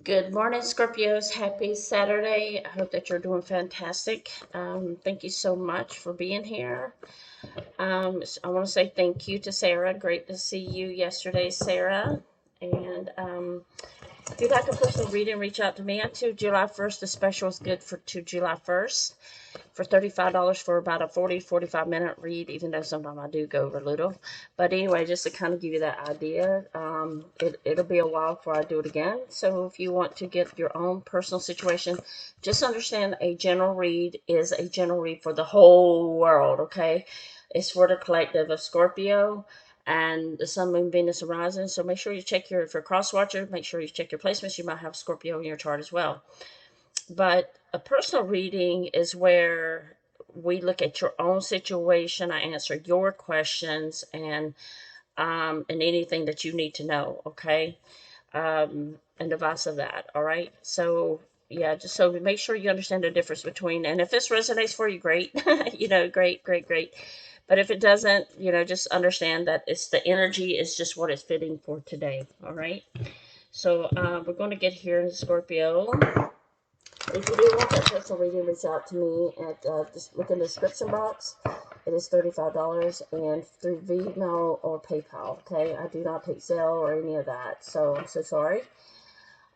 Good morning, Scorpios. Happy Saturday. I hope that you're doing fantastic. Thank you so much for being here. I want to say thank you to Sarah. Great to see you yesterday, Sarah. And if you'd like a personal reading, reach out to me until July 1st. The special is good for to July 1st for $35 for about a 45 minute read, even though sometimes I do go over a little. But anyway, just to kind of give you that idea, it'll be a while before I do it again. So if you want to get your own personal situation, just understand a general read is a general read for the whole world, okay? It's for the collective of Scorpio and the Sun, Moon, Venus, Horizon. So make sure you check if you're a cross watcher, make sure you check your placements. You might have Scorpio in your chart as well. But a personal reading is where we look at your own situation. I answer your questions and anything that you need to know. Okay, and the vice of that. All right. So yeah, just so make sure you understand the difference between. And if this resonates for you, great. Great, great, great. But if it doesn't, just understand that it's the energy is just what is fitting for today. All right. So we're going to get here in Scorpio. If you do want that personal reading, reach out to me at just look in the description box. It is $35 and through Venmo or PayPal. Okay, I do not take Zelle or any of that, so I'm so sorry.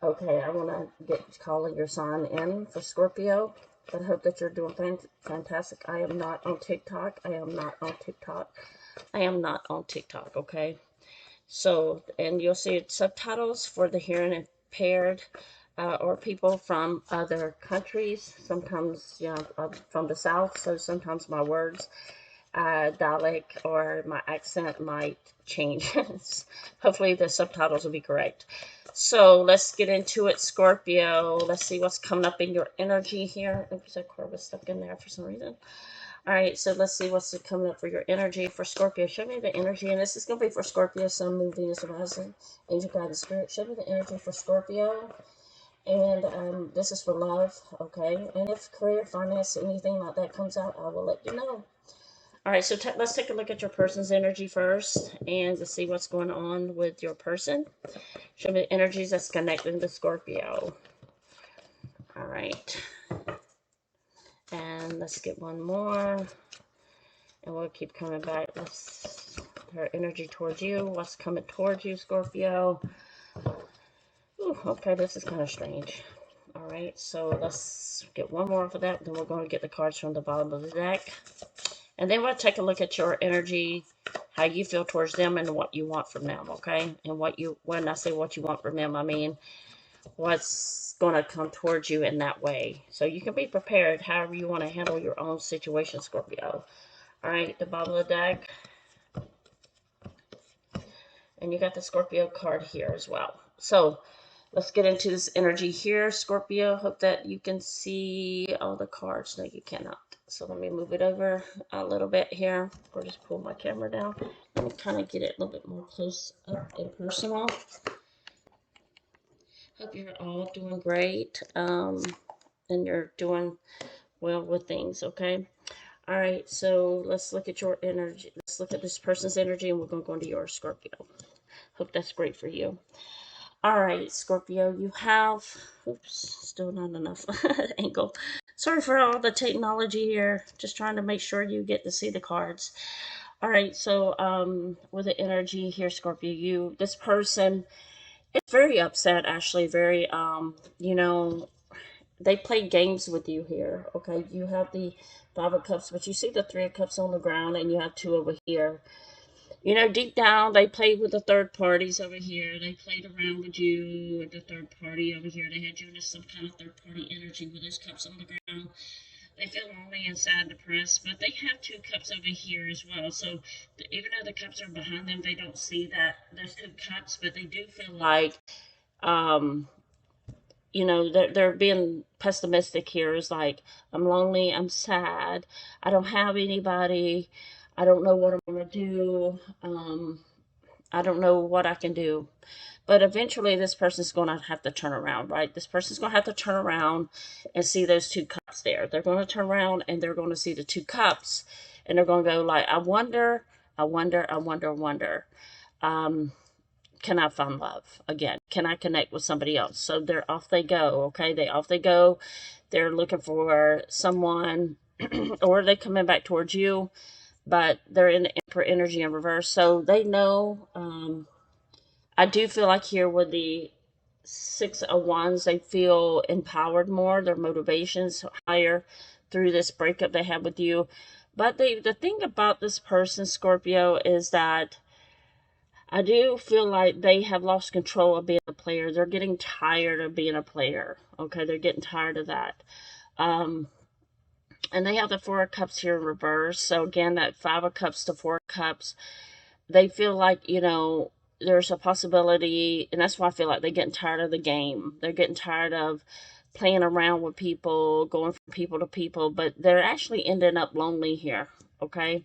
Okay, I want to get calling your sign in for Scorpio. But I hope that you're doing fantastic. I am not on TikTok. I am not on TikTok. I am not on TikTok. Okay. So, and you'll see subtitles for the hearing impaired or people from other countries. Sometimes, from the South, so sometimes my words, dialect, or my accent might change. Hopefully, the subtitles will be correct. So, let's get into it, Scorpio. Let's see what's coming up in your energy here. Oops, that card was stuck in there for some reason. All right, so let's see what's coming up for your energy for Scorpio. Show me the energy, and this is going to be for Scorpio, Sun, Moon, Venus, Horizon, Angel, Guide, and Spirit. Show me the energy for Scorpio, and this is for love, okay? And if career, finance, anything like that comes out, I will let you know. All right, so let's take a look at your person's energy first, and to see what's going on with your person. Show me the energies that's connecting to Scorpio. All right, and let's get one more. And we'll keep coming back. Let's her energy towards you. What's coming towards you, Scorpio? Ooh, okay, this is kind of strange. All right, so let's get one more for that. Then we're going to get the cards from the bottom of the deck. And then we'll take a look at your energy, how you feel towards them, and what you want from them, okay? And when I say what you want from them, I mean what's going to come towards you in that way. So you can be prepared however you want to handle your own situation, Scorpio. All right, the bottom of the deck. And you got the Scorpio card here as well. So let's get into this energy here, Scorpio. Hope that you can see all the cards. No, you cannot. So let me move it over a little bit here, or just pull my camera down. Let me kind of get it a little bit more close up and personal. Hope you're all doing great, and you're doing well with things, okay? All right, so let's look at your energy. Let's look at this person's energy, and we're going to go into your Scorpio. Hope that's great for you. All right, Scorpio, you have, oops, still not enough angle. Sorry for all the technology here. Just trying to make sure you get to see the cards. All right, so with the energy here, Scorpio, this person is very upset, actually, very, they play games with you here, okay? You have the Five of Cups, but you see the Three of Cups on the ground, and you have two over here. Deep down, they played with the third parties over here. They played around with you, the third party over here. They had you in some kind of third party energy with those cups on the ground. They feel lonely and sad, depressed, but they have two cups over here as well. So even though the cups are behind them, they don't see that those two cups, but they do feel like, um, they're being pessimistic here. Is like, I'm lonely, I'm sad, I don't have anybody, I don't know what I'm gonna do. I don't know what I can do. But eventually, this person's going to have to turn around, right? This person's going to have to turn around and see those two cups there. They're going to turn around and they're going to see the two cups. And they're going to go like, I wonder, I wonder, I wonder, I wonder. Um, can I find love again? Can I connect with somebody else? So they're off they go, okay? Off they go. They're looking for someone, or they coming back towards you, but they're in the Emperor energy in reverse. So they know, I do feel like here with the Six of Wands, they feel empowered more. Their motivations higher through this breakup they had with you. But the thing about this person, Scorpio, is that I do feel like they have lost control of being a player. They're getting tired of being a player. Okay, they're getting tired of that. Um, and they have the Four of Cups here in reverse. So again, that Five of Cups to Four of Cups, they feel like, there's a possibility, and that's why I feel like they're getting tired of the game. They're getting tired of playing around with people, going from people to people, but they're actually ending up lonely here, okay?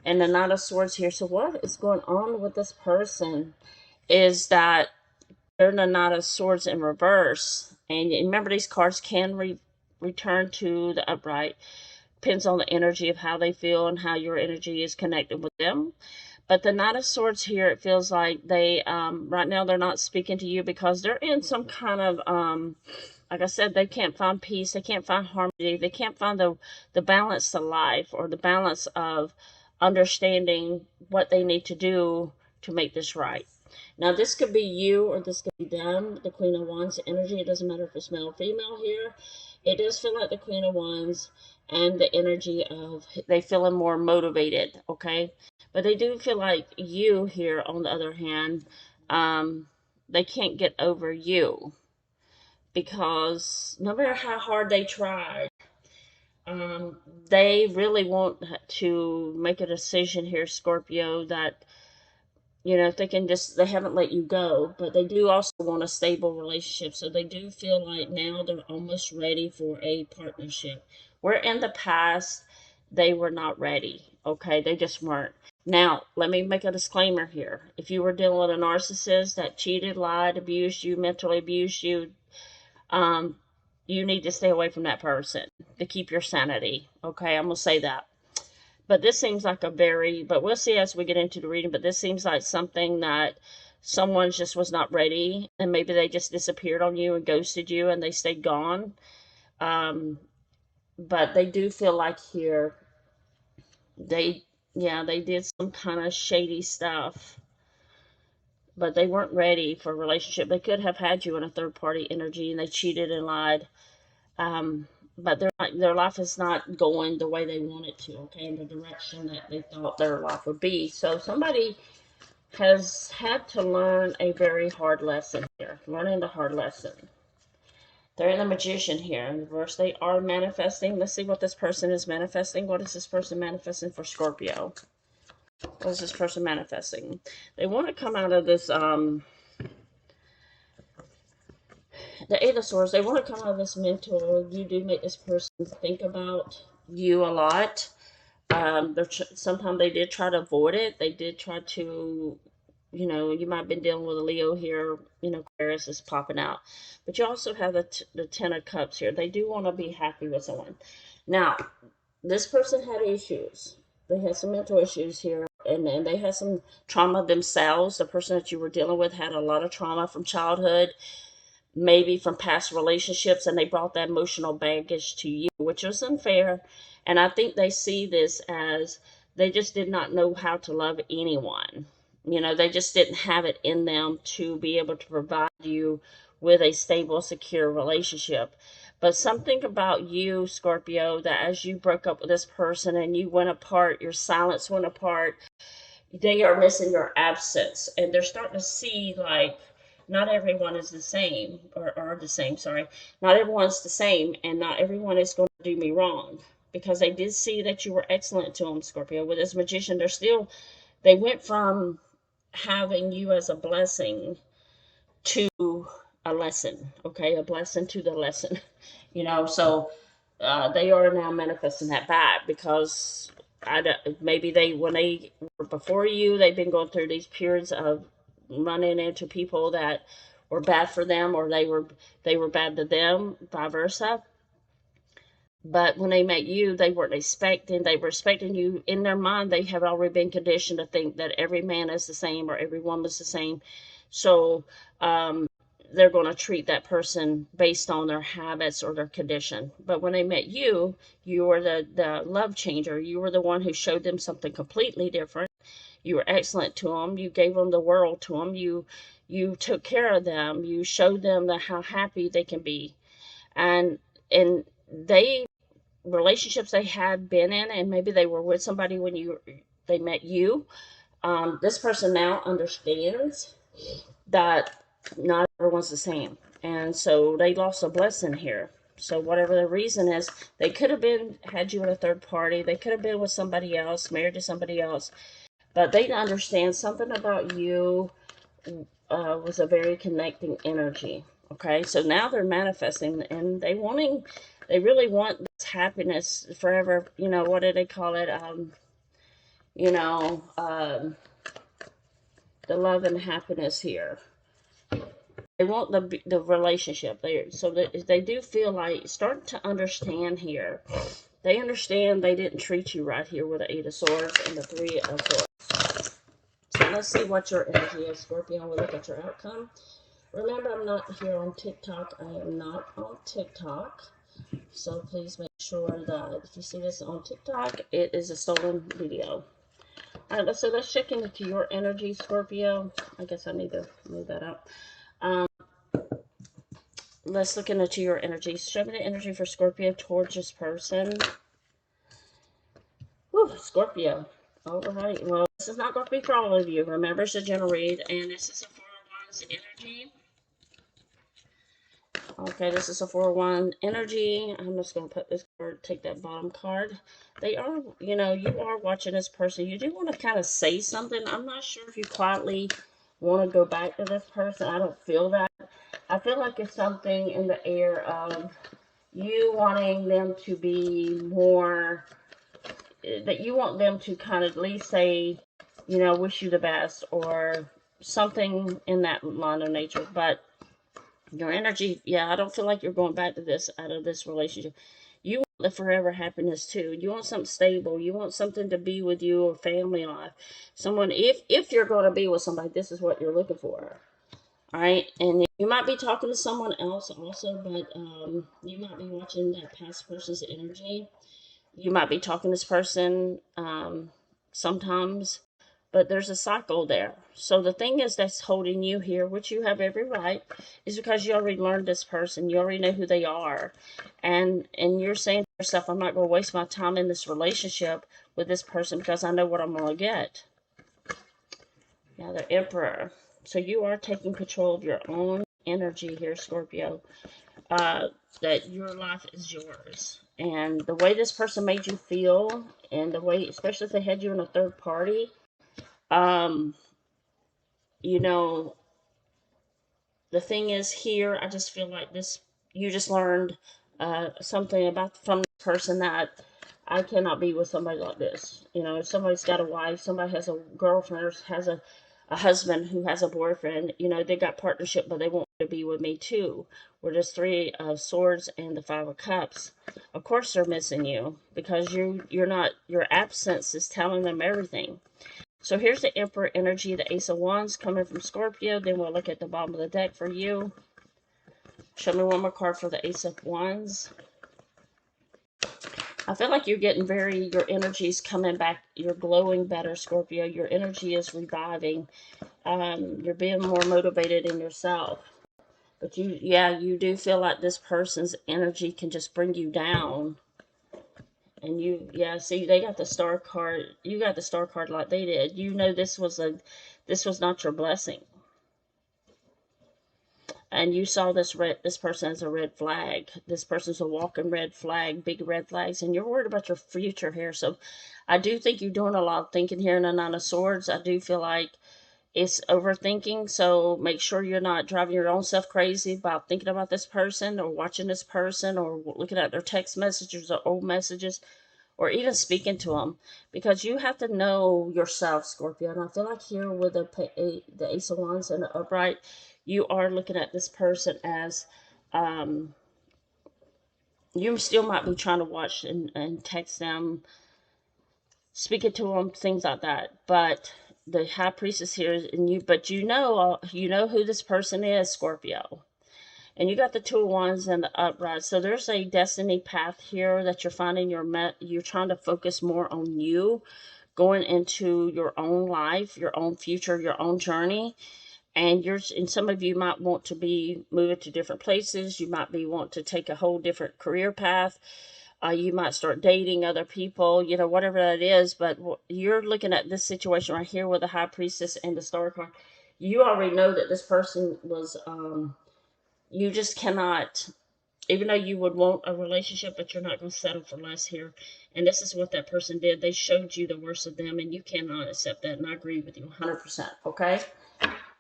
And the Knight of Swords here. So what is going on with this person is that they're the Knight of Swords in reverse. And remember, these cards can return to the upright. Depends on the energy of how they feel and how your energy is connected with them. But the Knight of Swords here, it feels like they, right now, they're not speaking to you because they're in some kind of, like I said, they can't find peace. They can't find harmony. They can't find the balance to life, or the balance of understanding what they need to do to make this right. Now, this could be you or this could be them, the Queen of Wands energy. It doesn't matter if it's male or female here. It does feel like the Queen of Wands and the energy of they feeling more motivated, okay? But they do feel like you here, on the other hand, they can't get over you because no matter how hard they try, they really want to make a decision here, Scorpio, that if they can just, they haven't let you go, but they do also want a stable relationship. So they do feel like now they're almost ready for a partnership. Where in the past, they were not ready. Okay, they just weren't. Now, let me make a disclaimer here. If you were dealing with a narcissist that cheated, lied, abused you, mentally abused you, you need to stay away from that person to keep your sanity. Okay, I'm going to say that. But this seems like but we'll see as we get into the reading, but this seems like something that someone just was not ready, and maybe they just disappeared on you and ghosted you and they stayed gone. But they do feel like here, they did some kind of shady stuff, but they weren't ready for a relationship. They could have had you in a third party energy and they cheated and lied. But their life is not going the way they want it to, okay, in the direction that they thought their life would be. So somebody has had to learn a very hard lesson here, learning the hard lesson. They're in the Magician here. In reverse, they are manifesting. Let's see what this person is manifesting. What is this person manifesting for Scorpio? What is this person manifesting? They want to come out of this, the Eight of Swords, they want to come out of this mental. You do make this person think about you a lot. Sometimes they did try to avoid it. They did try to, you might have been dealing with a Leo here. Aquarius is popping out. But you also have the Ten of Cups here. They do want to be happy with someone. Now, this person had issues. They had some mental issues here. And they had some trauma themselves. The person that you were dealing with had a lot of trauma from childhood, maybe from past relationships, and they brought that emotional baggage to you, which was unfair. And I think they see this as they just did not know how to love anyone. They just didn't have it in them to be able to provide you with a stable, secure relationship. But something about you, Scorpio, that as you broke up with this person and you went apart, your silence went apart, they are missing your absence, and they're starting to see like not everyone is the same, or are the same, sorry. Not everyone's the same, and not everyone is going to do me wrong, because they did see that you were excellent to them, Scorpio. With this Magician, they went from having you as a blessing to a lesson, okay? A blessing to the lesson, so they are now manifesting that back because maybe when they were before you, they've been going through these periods of running into people that were bad for them, or they were bad to them, vice versa. But when they met you, they were expecting you. In their mind, they have already been conditioned to think that every man is the same or every woman is the same. So they're going to treat that person based on their habits or their condition. But when they met you, you were the love changer. You were the one who showed them something completely different. You were excellent to them. You gave them the world to them. You took care of them. You showed them how happy they can be. And they relationships they had been in, and maybe they were with somebody when they met you. This person now understands that not everyone's the same, and so they lost a blessing here. So whatever the reason is, they could have been had you in a third party. They could have been with somebody else, married to somebody else, but they understand something about you was a very connecting energy. Okay, so now they're manifesting, and they really want this happiness forever. You know, what do they call it? You know, the love and happiness here. They want the relationship there, so that they do feel like start to understand here. They understand they didn't treat you right here with the Eight of Swords and the Three of Swords. So let's see what your energy is, Scorpio. We'll look at your outcome. Remember, I'm not here on TikTok. I am not on TikTok. So please make sure that if you see this on TikTok, it is a stolen video. Alright, so let's check into your energy, Scorpio. I guess I need to move that up. Let's look into your energy. Show me the energy for Scorpio towards this person. Whew, Scorpio. Alright, well, this is not going to be for all of you. Remember, it's a general read, and this is a 4 of Wands energy. Okay, this is a 4-1 energy. I'm just going to put this card, take that bottom card. They are, you know, you are watching this person. You do want to kind of say something. I'm not sure if you quietly want to go back to this person. I don't feel that. I feel like it's something in the air of you wanting them to be more, that you want them to kind of at least say, you know, wish you the best or something in that line of nature. But your energy, yeah, I don't feel like you're going back to this, out of this relationship. You want the forever happiness too. You want something stable. You want something to be with you, or family life. Someone, if you're going to be with somebody, this is what you're looking for. All right, and you might be talking to someone else also, but you might be watching that past person's energy. You might be talking to this person sometimes, but there's a cycle there. So the thing is that's holding you here, which you have every right, is because you already learned this person. You already know who they are. And you're saying to yourself, I'm not going to waste my time in this relationship with this person because I know what I'm going to get. Yeah, the Emperor. So you are taking control of your own energy here, Scorpio. That your life is yours. And the way this person made you feel, and the way, especially if they had you in a third party, you know, the thing is here, I just feel like this, you just learned something about from this person that I cannot be with somebody like this. You know, if somebody's got a wife, somebody has a girlfriend, has a husband who has a boyfriend, you know, they got partnership, but they want to be with me too. Where there's Three of Swords and the Five of Cups. Of course they're missing you because you're not, your absence is telling them everything. So here's the Emperor energy, the Ace of Wands coming from Scorpio. Then we'll look at the bottom of the deck for you. Show me one more card for the Ace of Wands. I feel like you're getting your energy's coming back. You're glowing better, Scorpio. Your energy is reviving. You're being more motivated in yourself. But you do feel like this person's energy can just bring you down. And see, they got the Star card. You got the Star card like they did. You know this was not your blessing. And you saw this person as a red flag. This person's a walking red flag, big red flags, and you're worried about your future here. So I do think you're doing a lot of thinking here in the Nine of Swords. I do feel like it's overthinking, so make sure you're not driving your own self crazy about thinking about this person or watching this person or looking at their text messages or old messages or even speaking to them, because you have to know yourself, Scorpio. And I feel like here with the Ace of Wands and the upright, you are looking at this person as you still might be trying to watch and text them, speaking to them, things like that. But the High Priestess here, and but you know who this person is, Scorpio. And you got the Two of Wands and the upright. So there's a destiny path here that you're finding you're trying to focus more on you, going into your own life, your own future, your own journey. And some of you might want to be moving to different places. You might want to take a whole different career path. You might start dating other people, whatever that is. But you're looking at this situation right here with the High Priestess and the Star card. You already know that this person was, you just cannot, even though you would want a relationship, but you're not going to settle for less here. And this is what that person did. They showed you the worst of them, and you cannot accept that. And I agree with you 100%. Okay?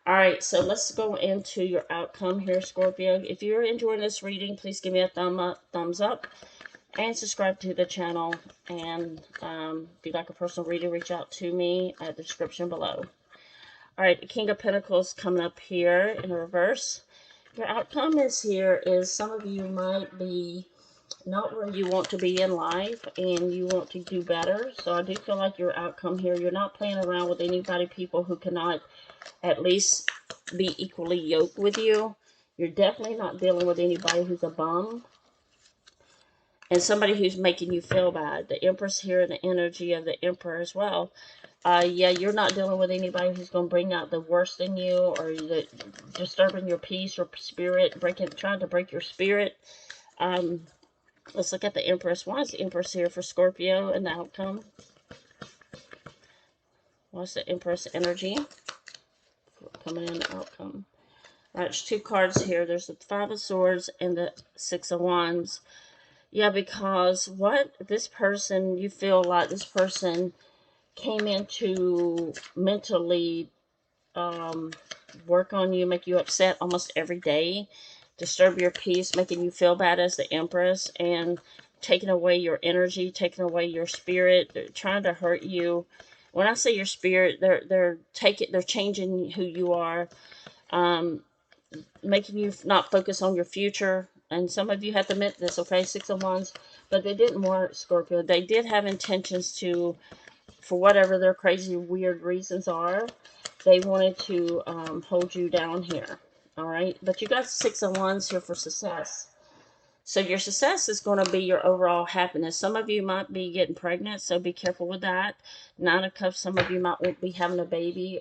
All right, so let's go into your outcome here, Scorpio. If you're enjoying this reading, please give me a thumbs up, and subscribe to the channel. And if you'd like a personal reading, reach out to me at the description below. All right, the King of Pentacles coming up here in reverse. Your outcome is some of you might be not where you want to be in life, and you want to do better. So I do feel like your outcome here, you're not playing around with people who cannot at least be equally yoked with you. You're definitely not dealing with anybody who's a bum and somebody who's making you feel bad. The Empress here, the energy of the Emperor as well. Yeah, you're not dealing with anybody who's going to bring out the worst in you, or disturbing your peace or spirit, trying to break your spirit. Let's look at the Empress. Why is the Empress here for Scorpio and the outcome? What's the Empress energy coming in the outcome? All right, there's two cards here. There's the Five of Swords and the Six of Wands. Yeah, because this person, you feel like this person came in to mentally work on you, make you upset almost every day, disturb your peace, making you feel bad as the Empress, and taking away your energy, taking away your spirit. They're trying to hurt you. When I say your spirit, they're changing who you are, making you not focus on your future. And some of you have to admit this, okay? Six of Wands, but they didn't work, Scorpio. They did have intentions to, for whatever their crazy, weird reasons are, they wanted to hold you down here, all right? But you got Six of Wands here for success. So your success is going to be your overall happiness. Some of you might be getting pregnant, so be careful with that. Nine of Cups, some of you might be having a baby.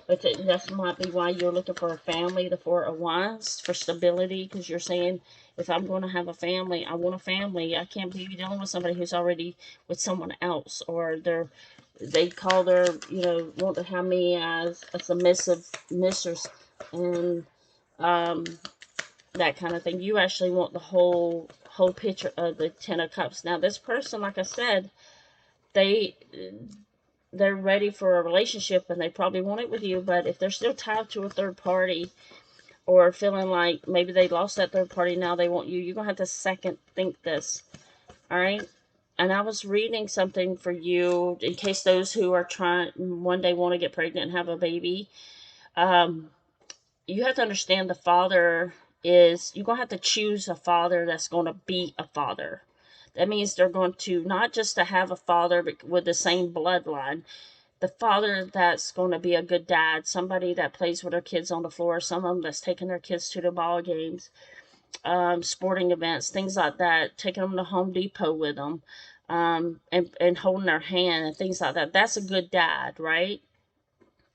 But that might be why you're looking for a family. The Four of Wands, for stability, because you're saying, if I'm going to have a family, I want a family. I can't believe you're dealing with somebody who's already with someone else, or they call want to have me as a submissive mistress, and that kind of thing. You actually want the whole picture of the Ten of Cups. Now, this person, like I said, they're ready for a relationship, and they probably want it with you, but if they're still tied to a third party, or feeling like maybe they lost that third party, now they want you, you're going to have to second think this, all right? And I was reading something for you, in case those who are trying, one day want to get pregnant and have a baby. You have to understand the father you're going to have to choose a father that's going to be a father. That means they're going to, not just to have a father but with the same bloodline, the father that's going to be a good dad, somebody that plays with their kids on the floor, some of them that's taking their kids to the ball games, sporting events, things like that, taking them to Home Depot with them, and holding their hand and things like that. That's a good dad, right?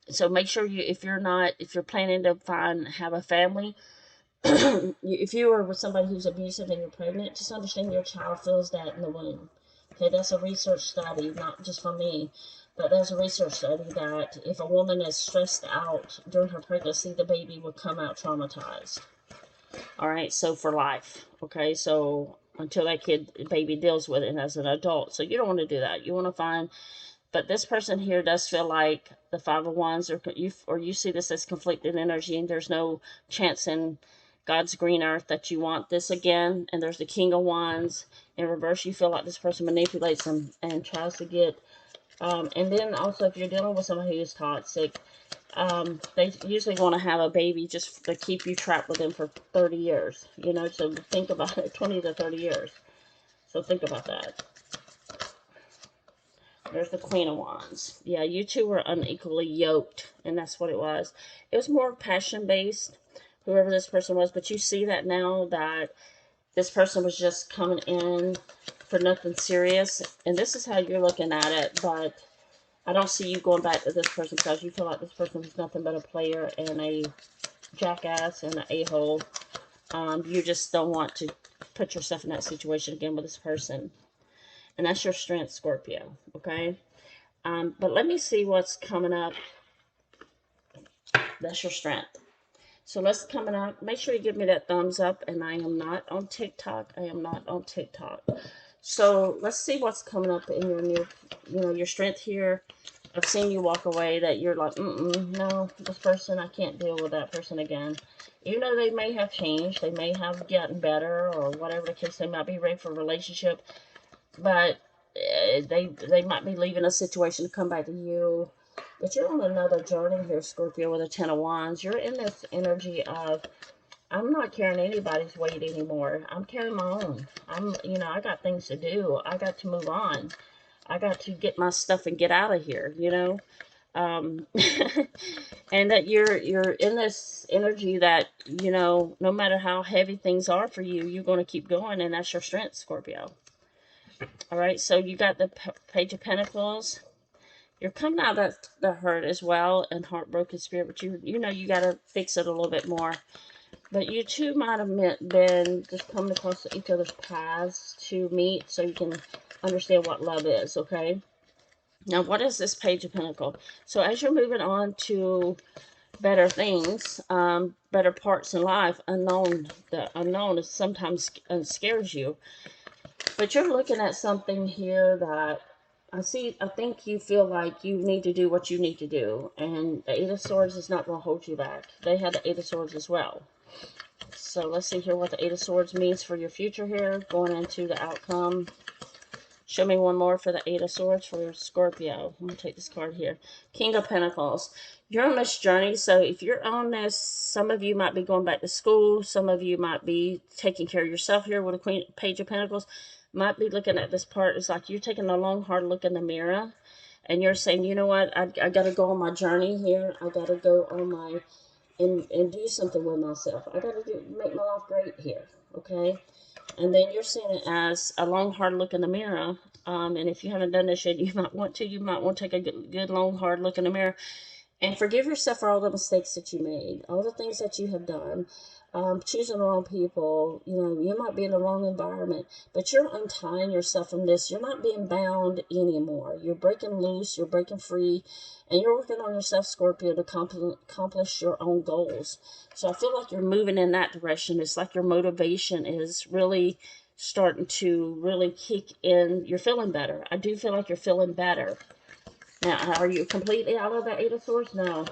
So make sure if you're planning to have a family, if you are with somebody who's abusive and you're pregnant, just understand your child feels that in the womb. Okay, that's a research study, not just from me, but there's a research study that if a woman is stressed out during her pregnancy, the baby will come out traumatized. All right, so for life. Okay, so until that baby deals with it as an adult. So you don't want to do that. You want to find. But this person here does feel like the Five of Wands, or you see this as conflicted energy, and there's no chance in God's green earth that you want this again. And there's the King of Wands in reverse. You feel like this person manipulates them and tries to get. And then also, if you're dealing with somebody who is toxic, they usually want to have a baby just to keep you trapped with them for 30 years. So think about it, 20 to 30 years. So think about that. There's the Queen of Wands. Yeah, you two were unequally yoked, and that's what it was. It was more passion-based, whoever this person was, but you see that now that this person was just coming in for nothing serious, and this is how you're looking at it, but I don't see you going back to this person because you feel like this person was nothing but a player and a jackass and an a-hole. You just don't want to put yourself in that situation again with this person. And that's your strength, Scorpio, okay? But let me see what's coming up. That's your strength. So let's coming up. Make sure you give me that thumbs up. And I am not on TikTok. I am not on TikTok. So let's see what's coming up in your new, your strength here. I've seen you walk away that you're like, no, this person, I can't deal with that person again. Even though they may have changed, they may have gotten better or whatever the case, they might be ready for a relationship, but they might be leaving a situation to come back to you. But you're on another journey here, Scorpio, with a Ten of Wands. You're in this energy of, I'm not carrying anybody's weight anymore. I'm carrying my own. I got things to do. I got to move on. I got to get my stuff and get out of here, Um, and that you're in this energy that, no matter how heavy things are for you, you're going to keep going, and that's your strength, Scorpio. All right, so you got the Page of Pentacles. You're coming out of the hurt as well and heartbroken spirit, but you got to fix it a little bit more. But you two might have been just coming across each other's paths to meet so you can understand what love is, okay? Now, what is this Page of Pentacles? So as you're moving on to better things, better parts in life, the unknown is sometimes scares you. But you're looking at something here that I think you feel like you need to do what you need to do. And the Eight of Swords is not going to hold you back. They had the Eight of Swords as well. So let's see here what the Eight of Swords means for your future here, going into the outcome. Show me one more for the Eight of Swords for Scorpio. I'm going to take this card here. King of Pentacles. You're on this journey, so if you're on this, some of you might be going back to school. Some of you might be taking care of yourself here with a Page of Pentacles. Might be looking at this part. It's like you're taking a long, hard look in the mirror. And you're saying, you know what, I got to go on my journey here. I got to go on my, and do something with myself. I got to make my life great here, okay? And then you're seeing it as a long, hard look in the mirror. And if you haven't done this yet, you might want to. You might want to take a good, long, hard look in the mirror and forgive yourself for all the mistakes that you made, all the things that you have done, choosing the wrong people. You might be in the wrong environment, but you're untying yourself from this. You're not being bound anymore. You're breaking loose. You're breaking free. And you're working on yourself, Scorpio, to accomplish your own goals. So I feel like you're moving in that direction. It's like your motivation is really starting to really kick in. You're feeling better. I do feel like you're feeling better. Now, are you completely out of the Eight of Swords? No.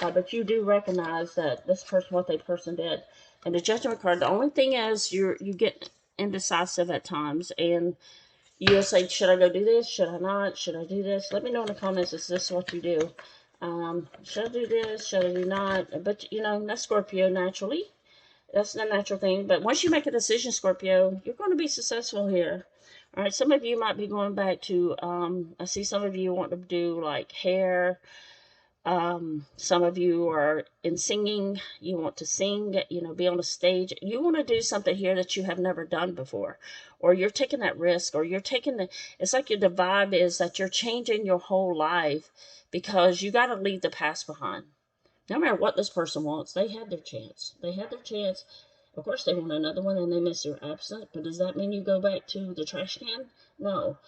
But you do recognize that this person, what that person did. And the Judgment card, the only thing is you get indecisive at times. And you'll say, should I go do this? Should I not? Should I do this? Let me know in the comments, is this what you do? Should I do this? Should I do not? But, that's Scorpio naturally. That's the natural thing. But once you make a decision, Scorpio, you're going to be successful here. All right, some of you might be going back to, I see some of you want to do like hair. Some of you are in singing. You want to sing, be on a stage. You want to do something here that you have never done before. Or you're taking that risk, or you're taking it's like the vibe is that you're changing your whole life because you got to leave the past behind. No matter what this person wants, they had their chance. They had their chance. Of course, they want another one and they miss their absent. But does that mean you go back to the trash can? No.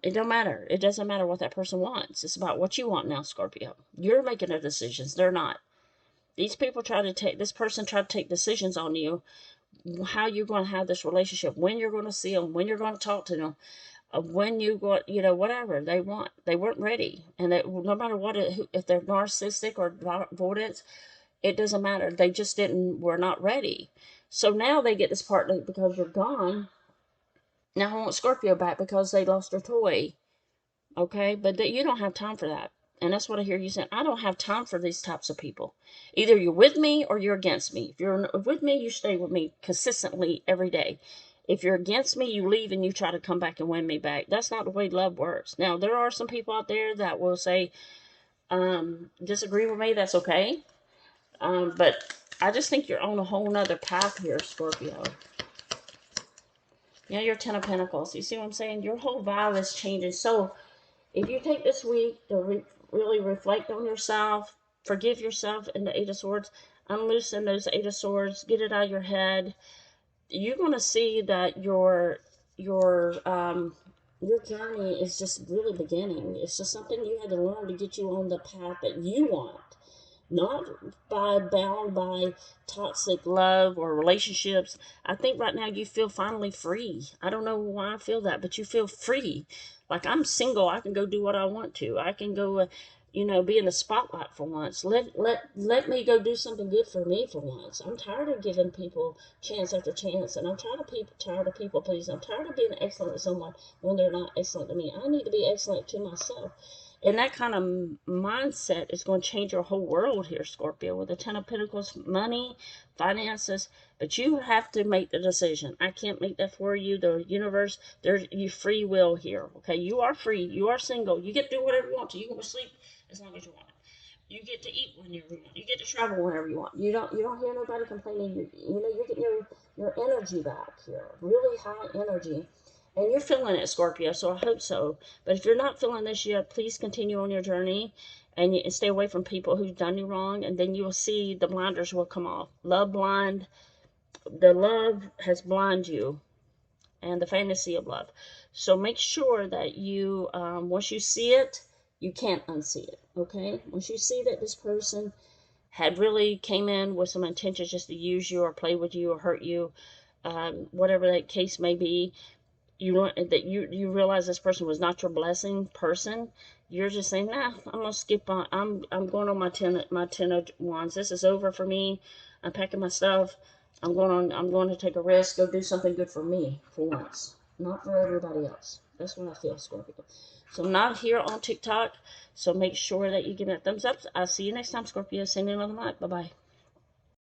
It don't matter. It doesn't matter what that person wants. It's about what you want now, Scorpio. You're making the decisions. They're not. These people this person tried to take decisions on you, how you're going to have this relationship, when you're going to see them, when you're going to talk to them, when you go, whatever they want. They weren't ready. And no matter what, if they're narcissistic or avoidance, it doesn't matter. They just were not ready. So now they get this partner because you're gone. Now I want Scorpio back because they lost their toy. Okay? But you don't have time for that. And that's what I hear you saying. I don't have time for these types of people. Either you're with me or you're against me. If you're with me, you stay with me consistently every day. If you're against me, you leave and you try to come back and win me back. That's not the way love works. Now, there are some people out there that will say, disagree with me. That's okay. But I just think you're on a whole nother path here, Scorpio. Yeah, you're Ten of Pentacles. You see what I'm saying? Your whole vibe is changing. So if you take this week to really reflect on yourself, forgive yourself in the Eight of Swords, unloosen those Eight of Swords, get it out of your head, you're going to see that your journey is just really beginning. It's just something you had to learn to get you on the path that you want, not bound by toxic love or relationships. I think right now you feel finally free. I don't know why I feel that, but you feel free. Like, I'm single. I can go do what I want to. I can go, be in the spotlight for once. Let me go do something good for me for once. I'm tired of giving people chance after chance, and I'm tired of people pleasing. I'm tired of being excellent to someone when they're not excellent to me. I need to be excellent to myself. And that kind of mindset is going to change your whole world here, Scorpio, with the Ten of Pentacles, money, finances. But you have to make the decision. I can't make that for you. The universe, there's your free will here. Okay, you are free. You are single. You get to do whatever you want to. You can go to sleep as long as you want. You get to eat whenever you want. You get to travel whenever you want. You don't hear nobody complaining. You're getting your energy back here. Really high energy. And you're feeling it, Scorpio, so I hope so. But if you're not feeling this yet, please continue on your journey and stay away from people who've done you wrong, and then you will see the blinders will come off. Love blind. The love has blinded you, and the fantasy of love. So make sure that you, once you see it, you can't unsee it, okay? Once you see that this person had really came in with some intentions just to use you or play with you or hurt you, whatever that case may be, you realize this person was not your blessing person, you're just saying, nah, I'm gonna skip on. I'm going on my ten of wands. This is over for me. I'm packing my stuff. I'm going to take a risk. Go do something good for me for once, not for everybody else. That's what I feel, Scorpio. So I'm not here on TikTok. So make sure that you give me a thumbs up. I'll see you next time, Scorpio. Sending you love and light. Bye bye.